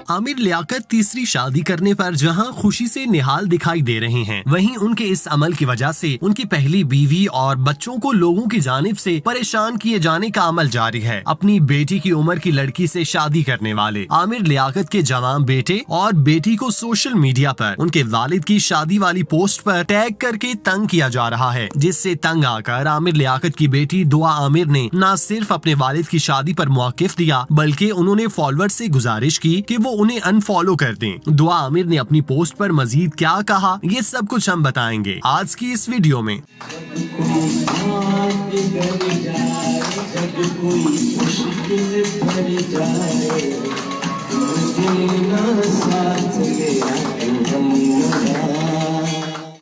आमिर लियाकत तीसरी शादी करने पर जहां खुशी से निहाल दिखाई दे रहे हैं, वहीं उनके इस अमल की वजह से उनकी पहली बीवी और बच्चों को लोगों की जानिब से परेशान किए जाने का अमल जारी है। अपनी बेटी की उम्र की लड़की से शादी करने वाले आमिर लियाकत के जवान बेटे और बेटी को सोशल मीडिया पर उनके वालिद की शादी वाली पोस्ट पर टैग करके तंग किया जा रहा है, जिससे तंग आकर आमिर लियाकत की बेटी दुआ आमिर ने न सिर्फ अपने वालिद की शादी पर मौकिफ दिया, बल्कि उन्होंने फॉलोअर्स से गुजारिश की कि वो उन्हें अनफॉलो कर दें। दुआ आमिर ने अपनी पोस्ट पर मजीद क्या कहा, ये सब कुछ हम बताएंगे आज की इस वीडियो में।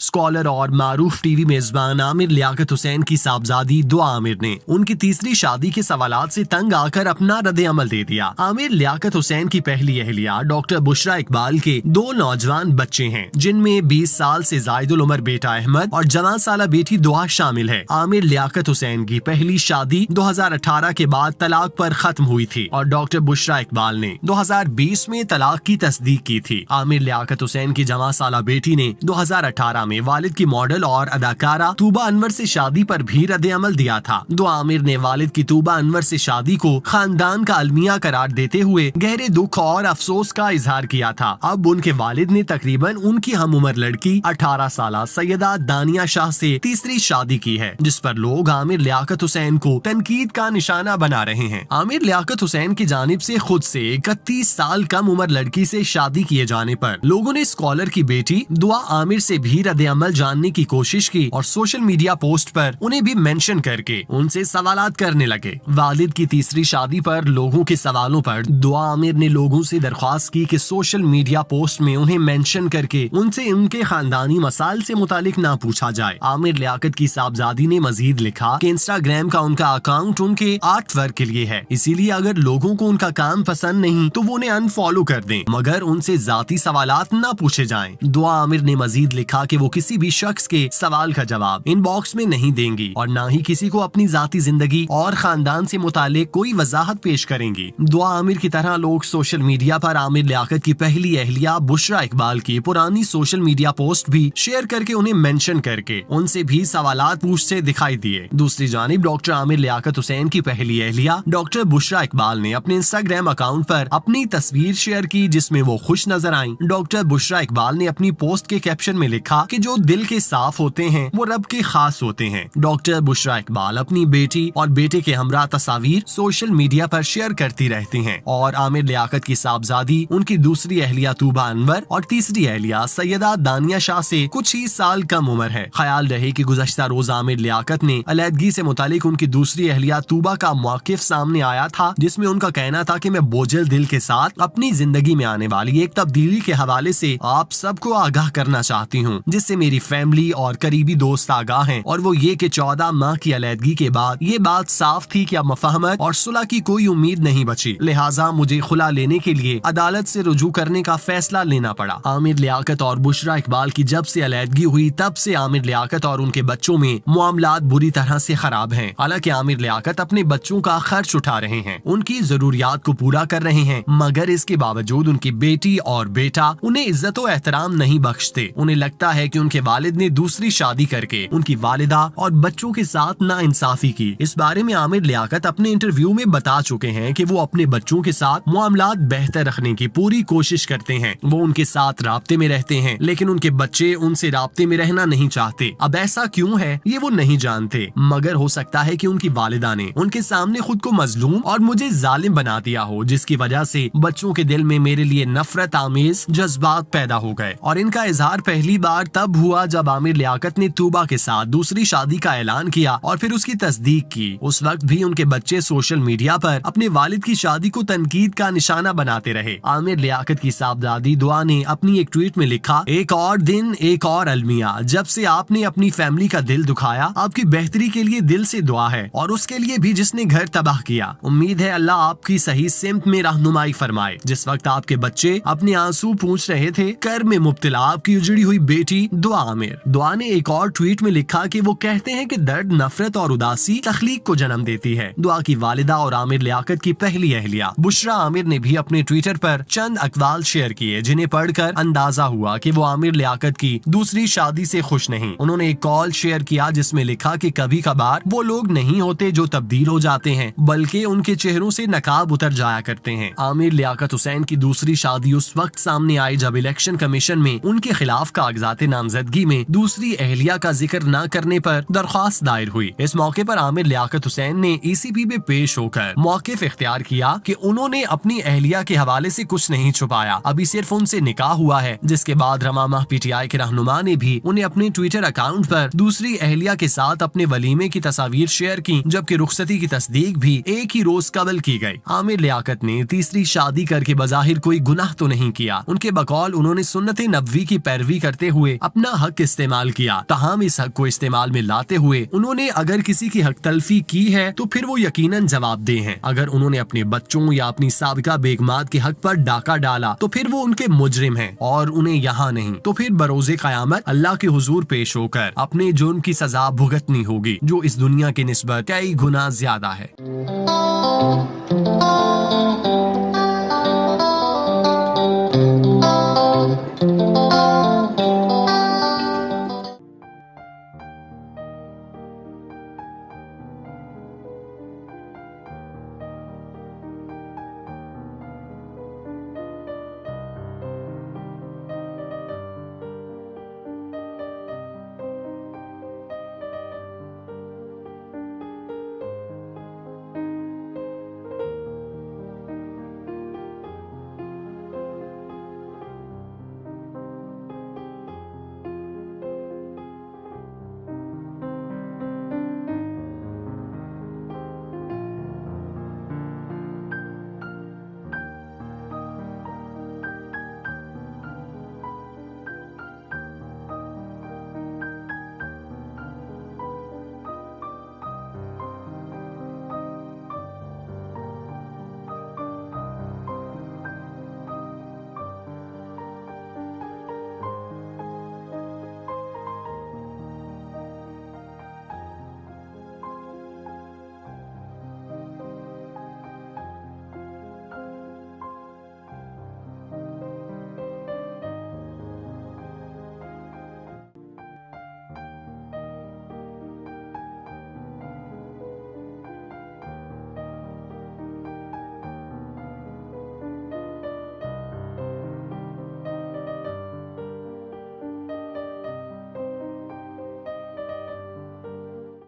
स्कॉलर और मारूफ टीवी मेजबान आमिर लियाकत हुसैन की साहबजादी दुआ आमिर ने उनकी तीसरी शादी के सवालात से तंग आकर अपना रद्द अमल दे दिया। आमिर लियाकत हुसैन की पहली अहलिया डॉक्टर बुशरा इकबाल के 2 नौजवान बच्चे हैं, जिनमें 20 साल से जायदुल उमर बेटा अहमद और जवान साला बेटी दुआ शामिल है। आमिर लियाकत हुसैन की पहली शादी 2018 के बाद तलाक पर खत्म हुई थी और डॉक्टर बुशरा इकबाल ने 2020 में तलाक की तस्दीक की थी। आमिर लियाकत हुसैन की जवान साला बेटी ने 2018 में वालिद की मॉडल और अदाकारा तूबा अनवर से शादी पर भी रद्द अमल दिया था। दुआ आमिर ने वालिद की तूबा अनवर से शादी को खानदान का अलमिया करार देते हुए गहरे दुख और अफसोस का इजहार किया था। अब उनके वालिद ने तकरीबन उनकी हम उम्र लड़की 18 साल सैयदा दानिया शाह से तीसरी शादी की है, जिस पर लोग आमिर लियाकत हुसैन को तनकीद का निशाना बना रहे हैं। आमिर लियाकत हुसैन की जानिब से खुद से 31 साल कम उम्र लड़की से शादी किए जाने पर लोगों ने स्कॉलर की बेटी दुआ आमिर से भी रद्द अमल जानने की कोशिश की और सोशल मीडिया पोस्ट पर उन्हें भी मेंशन करके उनसे सवालात करने लगे। वालिद की तीसरी शादी पर लोगों के सवालों पर दुआ आमिर ने लोगों से दरख्वास्त की कि सोशल मीडिया पोस्ट में उन्हें मेंशन करके उनसे उनके खानदानी मसाइल से मुतालिक ना पूछा जाए। आमिर लियाकत की साहबजादी ने मजीद लिखा कि इंस्टाग्राम का उनका अकाउंट उनके आर्ट वर्क के लिए है, इसीलिए अगर लोगों को उनका काम पसंद नहीं तो वो उन्हें अनफॉलो कर दें, मगर उनसे जाती सवालात ना पूछे जाएं। दुआ आमिर ने मजीद लिखा कि वो किसी भी शख्स के सवाल का जवाब इनबॉक्स में नहीं देंगी और ना ही किसी को अपनी जाती जिंदगी और खानदान से मुतालिक कोई वजाहत पेश करेंगी। दुआ आमिर की तरह लोग सोशल मीडिया पर आमिर लियाकत की पहली अहलिया बुशरा इकबाल की पुरानी सोशल मीडिया पोस्ट भी शेयर करके उन्हें मेंशन करके उनसे भी सवालात पूछते दिखाई दिए। दूसरी जानिब डॉक्टर आमिर लियाकत हुसैन की पहली अहलिया डॉक्टर बुशरा इकबाल ने अपने इंस्टाग्राम अकाउंट पर अपनी तस्वीर शेयर की, जिसमें वो खुश नजर आई। डॉक्टर बुशरा इकबाल ने अपनी पोस्ट के कैप्शन में लिखा कि जो दिल के साफ होते हैं वो रब के खास होते हैं। डॉक्टर बुशरा इकबाल अपनी बेटी और बेटे के हमरा तस्वीर सोशल मीडिया पर शेयर करती रहती हैं और आमिर लियाकत की साहबजादी उनकी दूसरी अहलिया तूबा अनवर और तीसरी अहलिया सैयदा दानिया शाह से कुछ ही साल कम उम्र है। ख्याल रहे कि गुज़श्ता रोज आमिर लियाकत ने अलहदगी से मुतालिक उनकी दूसरी अहलिया तूबा का मौकिफ सामने आया था, जिसमें उनका कहना था कि मैं बोझल दिल के साथ अपनी जिंदगी में आने वाली एक तब्दीली के हवाले से आप सबको आगाह करना चाहती हूँ, जिससे मेरी फैमिली और करीबी दोस्त आगाह हैं, और वो ये कि 14 माह की अलहदगी के बाद ये बात साफ थी कि अब मफाहमत और सुलह की कोई उम्मीद नहीं बची, लिहाजा मुझे खुला लेने के लिए अदालत से रुजू करने का फैसला लेना पड़ा। आमिर लियाकत और बुशरा इकबाल की जब से अलहदगी हुई तब से आमिर लियाकत और उनके बच्चों में मामलात बुरी तरह से खराब हैं। हालांकि आमिर लियाकत अपने बच्चों का खर्च उठा रहे हैं, उनकी जरूरियात को पूरा कर रहे हैं, मगर इसके बावजूद उनकी बेटी और बेटा उन्हें इज्जत और एहतराम नहीं बख्शते। उन्हें लगता है कि उनके वालिद ने दूसरी शादी करके उनकी वालिदा और बच्चों के साथ नाइंसाफी की। इस बारे में आमिर लियाकत अपने इंटरव्यू में बता चुके हैं कि वो अपने बच्चों के साथ मामलात बेहतर रखने की पूरी कोशिश करते हैं। वो उनके साथ राब्ते में रहते हैं, लेकिन उनके बच्चे उनसे राब्ते में रहना नहीं चाहते। अब ऐसा क्यों है ये वो नहीं जानते, मगर हो सकता है कि उनकी वालिदा ने उनके सामने खुद को मजलूम और मुझे जालिम बना दिया हो, जिसकी वजह से बच्चों के दिल में मेरे लिए नफरत आमेज जज्बात पैदा हो गए। और इनका इजहार पहली बार तब तब हुआ जब आमिर लियाकत ने तूबा के साथ दूसरी शादी का ऐलान किया और फिर उसकी तस्दीक की। उस वक्त भी उनके बच्चे सोशल मीडिया पर अपने वालिद की शादी को तनकीद का निशाना बनाते रहे। आमिर लियाकत की साहबजादी दुआ ने अपनी एक ट्वीट में लिखा, एक और दिन एक और अलमिया, जब से आपने अपनी फैमिली का दिल दुखाया, आपकी बेहतरी के लिए दिल से दुआ है और उसके लिए भी जिसने घर तबाह किया। उम्मीद है अल्लाह आपकी सही सिमत में रहनुमाई फरमाए। जिस वक्त आपके बच्चे अपने आंसू पूंछ रहे थे, कर में मुब्तला आपकी उजड़ी हुई बेटी दुआ आमिर। दुआ ने एक और ट्वीट में लिखा कि वो कहते हैं कि दर्द, नफरत और उदासी तख्लीक को जन्म देती है। दुआ की वालिदा और आमिर लियाकत की पहली अहलिया बुशरा आमिर ने भी अपने ट्विटर पर चंद अक़वाल शेयर किए, जिन्हें पढ़कर अंदाजा हुआ कि वो आमिर लियाकत की दूसरी शादी से खुश नहीं। उन्होंने एक कॉल शेयर किया जिसमें लिखा कि कभी कभार वो लोग नहीं होते जो तब्दील हो जाते हैं, बल्कि उनके चेहरों से नकाब उतर जाया करते हैं। आमिर लियाकत हुसैन की दूसरी शादी उस वक्त सामने आई जब इलेक्शन कमीशन में उनके खिलाफ कागजाते नामजदगी में दूसरी अहलिया का जिक्र न करने पर दरख्वास्त दायर हुई। इस मौके पर आमिर लियाकत हुसैन ने ECP में पेश होकर मौक़िफ़ इख्तियार किया कि उन्होंने अपनी अहलिया के हवाले से कुछ नहीं छुपाया, अभी सिर्फ उनसे निकाह हुआ है। जिसके बाद रमा माह PTI के रहनुमा ने भी उन्हें अपने ट्विटर अकाउंट पर दूसरी अहलिया के साथ अपने वलीमे की तस्वीर शेयर की, जबकि रुखसती की तस्दीक भी एक ही रोज कबल की गई। आमिर लियाकत ने तीसरी शादी करके बज़ाहिर कोई गुनाह तो नहीं किया। उनके बकौल उन्होंने सुन्नत नबवी की पैरवी करते हुए अपना हक इस्तेमाल किया। तहम इस हक को इस्तेमाल में लाते हुए उन्होंने अगर किसी की हक तलफी की है तो फिर वो यकीनन जवाबदेह हैं। अगर उन्होंने अपने बच्चों या अपनी साबिका बेगमात के हक पर डाका डाला तो फिर वो उनके मुजरिम हैं, और उन्हें यहाँ नहीं तो फिर बरोज़े क़यामत अल्लाह के हुजूर पेश होकर अपने जुर्म की सजा भुगतनी होगी, जो इस दुनिया की निस्बत कई गुना ज्यादा है।